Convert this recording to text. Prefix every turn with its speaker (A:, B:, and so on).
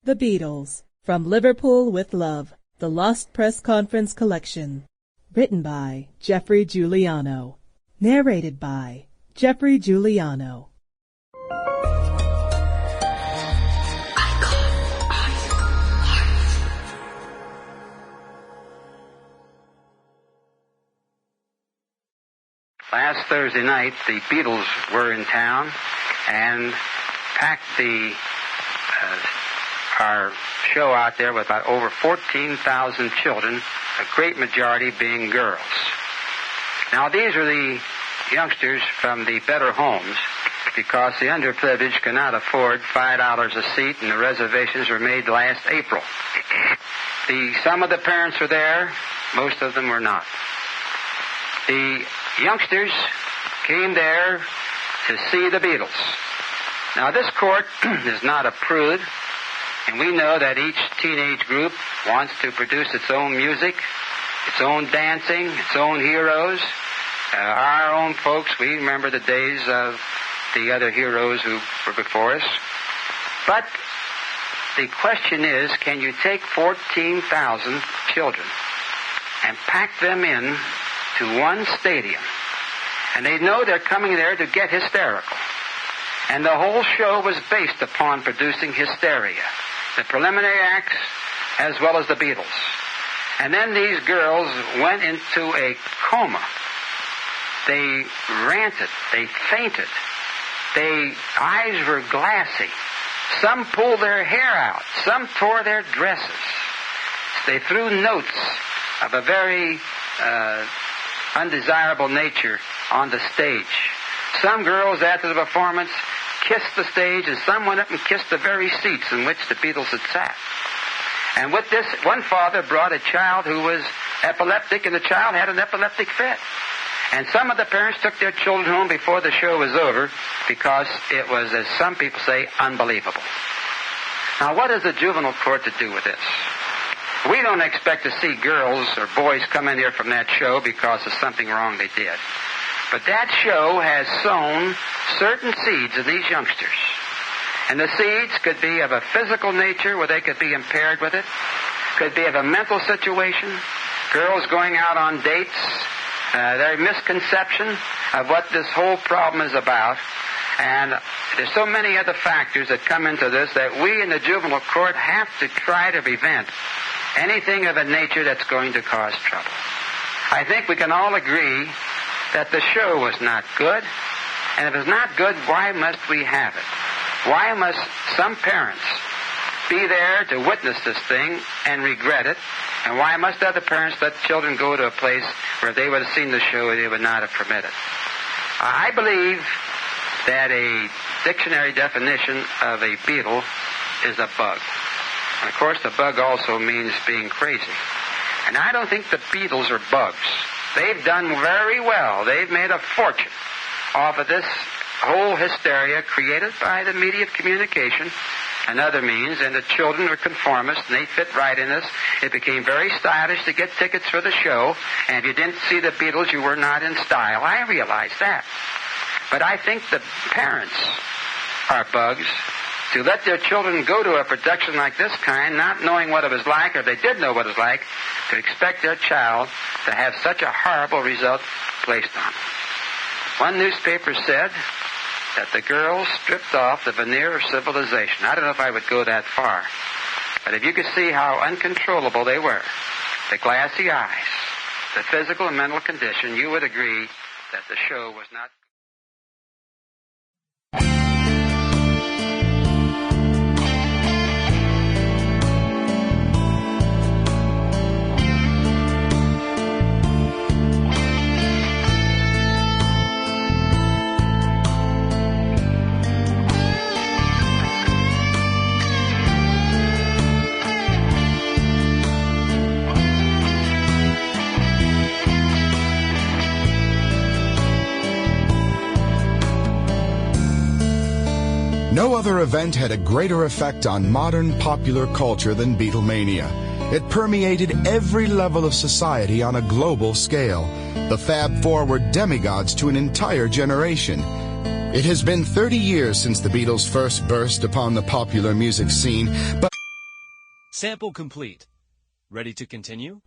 A: The Beatles, From Liverpool with Love, The Lost Press Conference Collection. Written by Geoffrey Giuliano. Narrated by Geoffrey Giuliano.
B: Last Thursday night, the Beatles were in town and packed our show out there with about over 14,000 children, a great majority being girls. Now, these are the youngsters from the better homes, because the underprivileged cannot afford $5 a seat, and the reservations were made last April. Some of the parents were there, most of them were not. The youngsters came there to see the Beatles. Now, this court is not a prude, and we know that each teenage group wants to produce its own music, its own dancing, its own heroes. Our own folks, we remember the days of the other heroes who were before us. But the question is, can you take 14,000 children and pack them in to one stadium? And they know they're coming there to get hysterical. And the whole show was based upon producing hysteria. The preliminary acts as well as the Beatles. And then these girls went into a coma. They ranted. They fainted. Their eyes were glassy. Some pulled their hair out. Some tore their dresses. They threw notes of a very undesirable nature on the stage. Some girls, after the performance, kissed the stage, and some went up and kissed the very seats in which the Beatles had sat. And with this, one father brought a child who was epileptic, and the child had an epileptic fit. And some of the parents took their children home before the show was over because it was, as some people say, unbelievable. Now, what is the juvenile court to do with this? We don't expect to see girls or boys come in here from that show because of something wrong they did. But that show has sown certain seeds in these youngsters. And the seeds could be of a physical nature where they could be impaired with it. Could be of a mental situation. Girls going out on dates. Their misconception of what this whole problem is about. And there's so many other factors that come into this that we in the juvenile court have to try to prevent anything of a nature that's going to cause trouble. I think we can all agree that the show was not good. And if it's not good, why must we have it? Why must some parents be there to witness this thing and regret it? And why must other parents let children go to a place where if they would have seen the show, they would not have permitted? I believe that a dictionary definition of a Beatle is a bug. And of course, the bug also means being crazy. And I don't think the Beatles are bugs. They've done very well. They've made a fortune off of this whole hysteria created by the media of communication and other means, and the children were conformists, and they fit right in this. It became very stylish to get tickets for the show, and if you didn't see the Beatles, you were not in style. I realize that. But I think the parents are bugs to let their children go to a production like this kind, not knowing what it was like, or they did know what it was like, to expect their child to have such a horrible result placed on them. One newspaper said that the girls stripped off the veneer of civilization. I don't know if I would go that far, but if you could see how uncontrollable they were, the glassy eyes, the physical and mental condition, you would agree that the show was not...
C: No other event had a greater effect on modern popular culture than Beatlemania. It permeated every level of society on a global scale. The Fab Four were demigods to an entire generation. It has been 30 years since the Beatles first burst upon the popular music scene, but
D: Sample complete. Ready to continue?